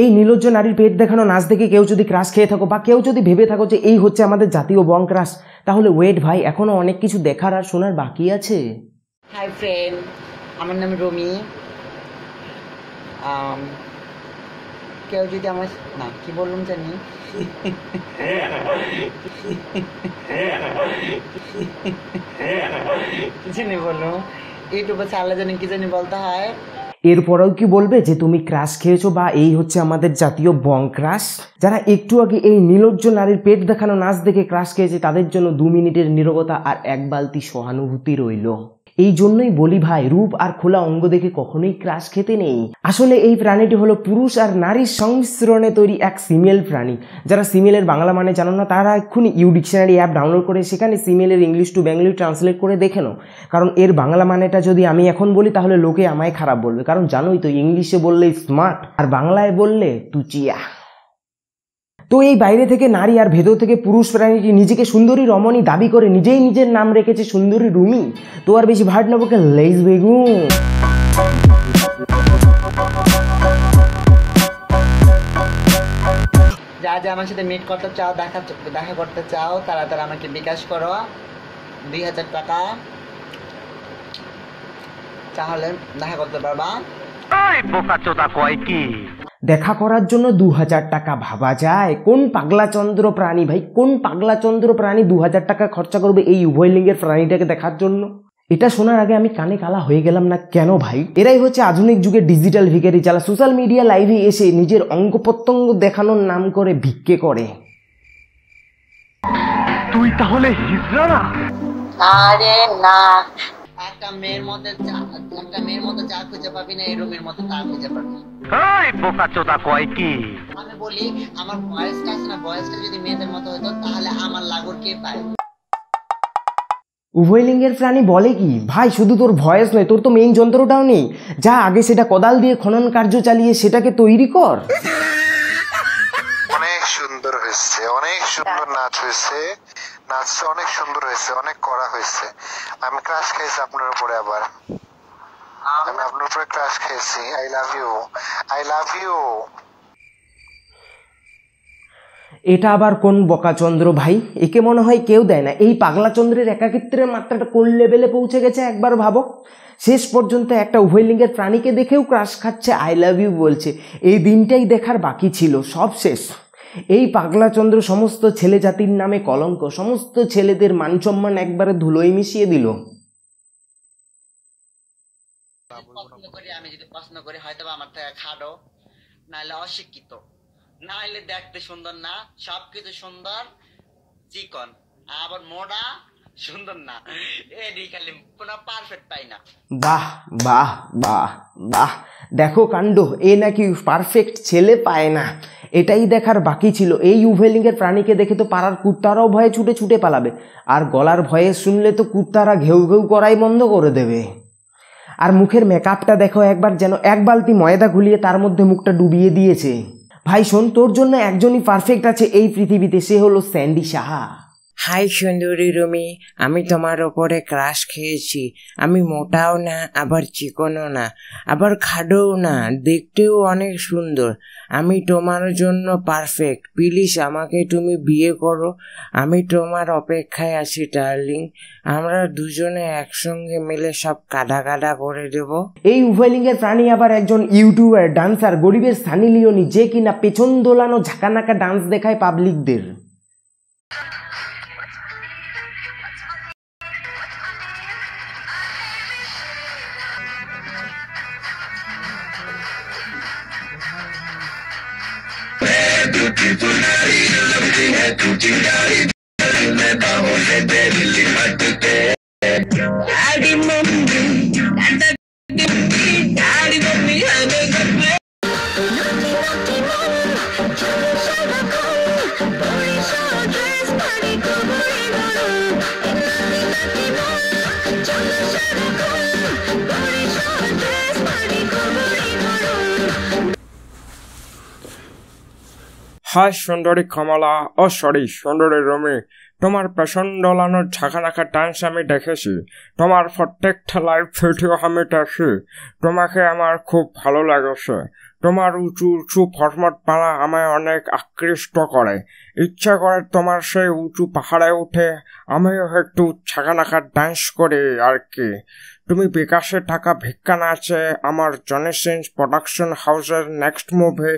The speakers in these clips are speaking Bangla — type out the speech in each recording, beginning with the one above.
এই নির্লজ্জ নারীর পেট দেখানো নাচ দেখে কেউ যদি ক্রাশ খেয়ে থাকো বা কেউ যদি ভেবে থাকো যে এই হচ্ছে আমাদের জাতীয় বং ক্রাশ, তাহলে ওয়েট ভাই, এখনো অনেক কিছু দেখার আর শোনার বাকি আছে। হাই ফ্রেন্ড, আমার নাম রুমি। কেউ যদি আমার না কি বললাম জানি কি জানি বললো ইউটিউবে চালা জানি কি জানি বলতে হয়। এরপরেও কি বলবে যে তুমি ক্রাশ খেয়েছো বা এই হচ্ছে আমাদের জাতীয় বং ক্রাশ? যারা একটু আগে এই নির্লজ্জ নারীর পেট দেখানো নাচ দেখে ক্রাশ খেয়েছে তাদের জন্য 2 মিনিটের নীরবতা আর 1 বালতি সহানুভূতি রইল। এই জন্যই বলি ভাই, রূপ আর খোলা অঙ্গ দেখে কখনোই ক্রাশ খেতে নেই। আসলে এই প্রাণীটি হলো পুরুষ আর নারীর সংমিশ্রণে তৈরি এক সিমেল প্রাণী। যারা সিমেলের বাংলা মানে জানো না, তারা এক্ষুনি ইউ ডিকশনারি অ্যাপ ডাউনলোড করে সেখানে সিমেলের ইংলিশ টু বেঙ্গলি ট্রান্সলেট করে দেখে নাও। কারণ এর বাংলা মানেটা যদি আমি এখন বলি তাহলে লোকে আমায় খারাপ বলবে, কারণ জানোই তো ইংলিশে বললে স্মার্ট আর বাংলায় বললে তুচিয়া। তো এই বাইরে থেকে নারী আর ভেতর থেকে পুরুষ প্রাণীটি নিজেকে সুন্দরী রমণী দাবি করে নিজেই নিজের নাম রেখেছে সুন্দরী রুমি। তো আর বেশি ভাট নেবো কে, লেটস বিগিন। যা যা আমার সাথে মিট করতে চাও, দেখা করতে চাও, তারা আমাকে বিকাশ করো 2000 টাকা, তাহলে দেখা করতে পারবা। দেখা করার জন্য 2000 টাকা ভাবা যায়? কোন পাগলাচন্দ্র প্রাণী ভাই, কোন পাগলাচন্দ্র প্রাণী 2000 টাকা খরচা করবে এই উভয় লিঙ্গের প্রাণীটাকে দেখার জন্য? এটা শোনার আগে আমি কানে কালা হয়ে গেলাম না কেন ভাই? এরাই হচ্ছে আধুনিক যুগের ডিজিটাল ভিখারি, যারা সোশ্যাল মিডিয়া লাইভে এসে নিজের অঙ্গ প্রত্যঙ্গ দেখানোর নাম করে ভিক্ষে করে। তুই তাহলে হিজড়া না? আরে না, একটা মেয়ের মধ্যে যা খুঁজে পাবি না, এই রুমের মধ্যে তা খুঁজে পাবি। এই বোকাচোদা কয় কি? আমি বলি আমার ভয়েসটা আছে না, ভয়েসটা যদি মেয়েদের মতো হতো তাহলে আমার লাগর কে পায়? উভয় লিঙ্গের প্রাণী বলে কি ভাই? শুধু তোর ভয়েস নয়, তোর তো মেইন যন্ত্রটাও নেই। যা আগে সেটা কোদাল দিয়ে খনন কার্য চালিয়ে সেটাকে তৈরি কর। অনেক সুন্দর হয়েছে, অনেক সুন্দর নাচ হয়েছে, নাচটা অনেক সুন্দর হয়েছে, অনেক কড়া হয়েছে। আমি ক্রাশ খেয়েছি আপনার উপরে, আবার আমি আপনার উপরে ক্রাশ খেয়েছি। I love you, I love you. এটা আবার কোন বকাচন্দ্র ভাই? একে মনে হয় কেউ দেয় না। এই পাগলাচন্দ্রের একাকিত্বের মাত্রাটা কোন লেভেলে পৌঁছে গেছে একবার ভাবো। শেষ পর্যন্ত একটা উভয় লিঙ্গের প্রাণীকে দেখেও ক্রাশ খাচ্ছে, আই লাভ ইউ বলছে। এই দিনটাই দেখার বাকি ছিল, সব শেষ। এই পাগলাচন্দ্র সমস্ত ছেলে জাতির নামে কলঙ্ক, সমস্ত ছেলেদের মান সম্মান একবারে ধুলোয় মিশিয়ে দিল। আমি যদি পছন্দ করি হয়তো আমার থেকে খাটো, নাহলে অশিক্ষিত, নাহলে দেখতে সুন্দর না, সবকিছু সুন্দর চিকন, আবার মোড়া সুন্দর না, এডি খালি কোনো পারফেক্ট পাই না। বাহ বাহ বাহ বাহ, দেখো কাণ্ড, এ নাকি পারফেক্ট ছেলে পায় না। এটাই দেখার বাকি ছিল। এই উভয় লিঙ্গের প্রাণীকে দেখে তো পাড়ার কুত্তারাও ভয়ে ছুটে ছুটে পালাবে, আর গলার ভয়ে শুনলে তো কুত্তারা ঘেউ ঘেউ করাই বন্ধ করে দেবে। আর মুখের মেকআপটা দেখো একবার, যেন 1 বালতি ময়দা ঘুলিয়ে তার মধ্যে মুখটা ডুবিয়ে দিয়েছে। ভাই শোন, তোর জন্য একজনই পারফেক্ট আছে এই পৃথিবীতে, সে হলো স্যান্ডি সাহা। হাই সুন্দরী রুমি, আমি তোমার ওপরে ক্রাশ খেয়েছি। আমি মোটাও না, আবার চিকনও না, আবার খাডোও না, দেখতেও অনেক সুন্দর। আমি তোমার জন্য পারফেক্ট। প্লিজ আমাকে তুমি বিয়ে করো। আমি তোমার অপেক্ষায় আছি ডার্লিং। আমরা দুজনে একসঙ্গে মিলে সব কাদা কাদা করে দেব। এই উভয় লিঙ্গের প্রাণী আবার একজন ইউটিউবার, ডান্সার, গরিবের সানি লিওনি, যে কিনা পেছন দোলানো ঝাঁকানাকা ডান্স দেখায় পাবলিকদের। হাই সুন্দরী কমলা, ও সরি সুন্দরী রুমি, তোমার পেছন ডলানোর ঝাঁকানাকা ডান্স আমি দেখেছি, তোমার প্রত্যেকটা লাইভ ভিডিও আমি দেখি। তোমাকে আমার খুব ভালো লাগছে। তোমার উঁচু উঁচু ফরমট পালা আমায় অনেক আকৃষ্ট করে। ইচ্ছা করে তোমার সেই উঁচু পাহাড়ে উঠে আমিও একটু ছাগানাকা ডান্স করি আর কি। তুমি বিকাশে টাকা ভিক্ষা নাচে আমার জনি সিনস প্রোডাকশন হাউসের নেক্সট মুভি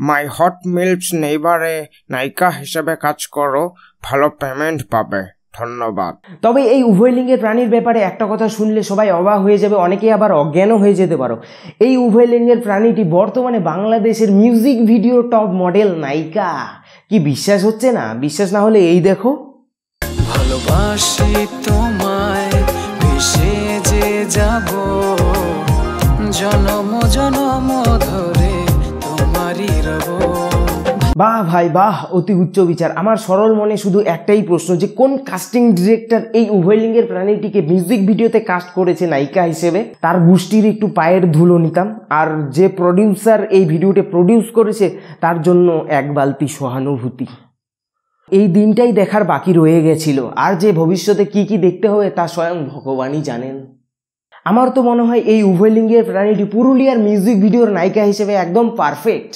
মাই হট মিলস নেইবারে নায়িকা হিসেবে কাজ করো, ভালো পেমেন্ট পাবে। ধন্যবাদ। তবে এই উভয় লিঙ্গের প্রাণীর ব্যাপারে একটা কথা শুনলে সবাই অবাক হয়ে যাবে, অনেকেই আবার অজ্ঞানও হয়ে যেতে পারো। এই উভয় লিঙ্গের প্রাণীটি বর্তমানে বাংলাদেশের মিউজিক ভিডিও টপ মডেল নায়িকা। কি বিশ্বাস হচ্ছে না? বিশ্বাস না হলে এই দেখো। ভালোবাসি তোমায় ভেসে যে যাব জনম জনম ধরে তোমারই রব। বাহ ভাই বাহ, অতি উচ্চ বিচার। আমার সরল মনে শুধু একটাই প্রশ্ন, যে কোন কাস্টিং ডিরেক্টর এই উভয় লিঙ্গের প্রাণীটিকে মিউজিক ভিডিওতে কাস্ট করেছে নায়িকা হিসেবে, তার গোষ্ঠীর একটু পায়ের ধুলো নিতাম। আর যে প্রডিউসার এই ভিডিওটি প্রডিউস করেছে তার জন্য এক বালতি সহানুভূতি। এই দিনটাই দেখার বাকি রয়ে গেছিল, আর যে ভবিষ্যতে কি কি দেখতে হবে তা স্বয়ং ভগবানই জানেন। আমার তো মনে হয় এই উভয় লিঙ্গের প্রাণীটি পুরুলিয়ার মিউজিক ভিডিওর নায়িকা হিসেবে একদম পারফেক্ট।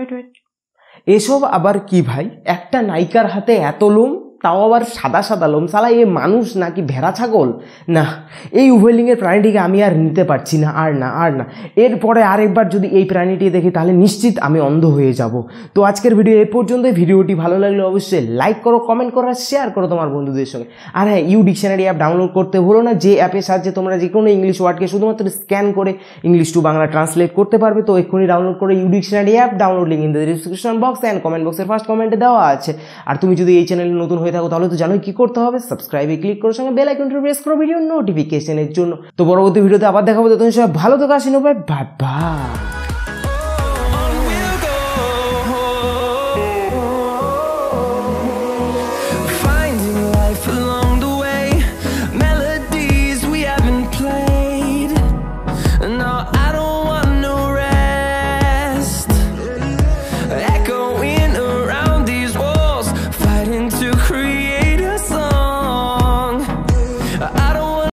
ওয়েট, এসব আবার কি ভাই? একটা নায়িকার হাতে এত লোম, তাও আবার সাদা সাদা লোম। শালা এ মানুষ নাকি ভেড়া ছাগল? না, এই উভয় লিঙ্গের প্রাণীটিকে আমি আর নিতে পারছি না, আর না। এরপরে আরেকবার যদি এই প্রাণীটি দেখি তাহলে নিশ্চিত আমি অন্ধ হয়ে যাব। তো আজকের ভিডিও এ পর্যন্ত। ভিডিওটি ভালো লাগলে অবশ্যই লাইক করো, কমেন্ট করো, শেয়ার করো তোমার বন্ধুদের সঙ্গে। আর হ্যাঁ, ইউ ডিকশনারি অ্যাপ ডাউনলোড করতে ভুলো না, যে অ্যাপের সাহায্যে তোমরা যে কোনো ইংলিশ ওয়ার্ডকে শুধুমাত্র স্ক্যান করে ইংলিশ টু বাংলা ট্রান্সলেট করতে পারবে। তো এক্ষুনি ডাউনলোড করে U dictionary app download link in the description box and comment বক্সের ফার্স্ট কমেন্টে দেওয়া আছে। আর তুমি যদি এই চ্যানেলে নতুন হয়ে থাকো তাহলে তো জানোই কি করতে হবে, সাবস্ক্রাইবে ক্লিক করো, সঙ্গে বেল আইকনটি প্রেস করো ভিডিও নোটিফিকেশনের জন্য। তো পরবর্তী ভিডিওতে আবার দেখাবো। ততক্ষণ সবাই ভালো থাকো, আসি, বাই বাই।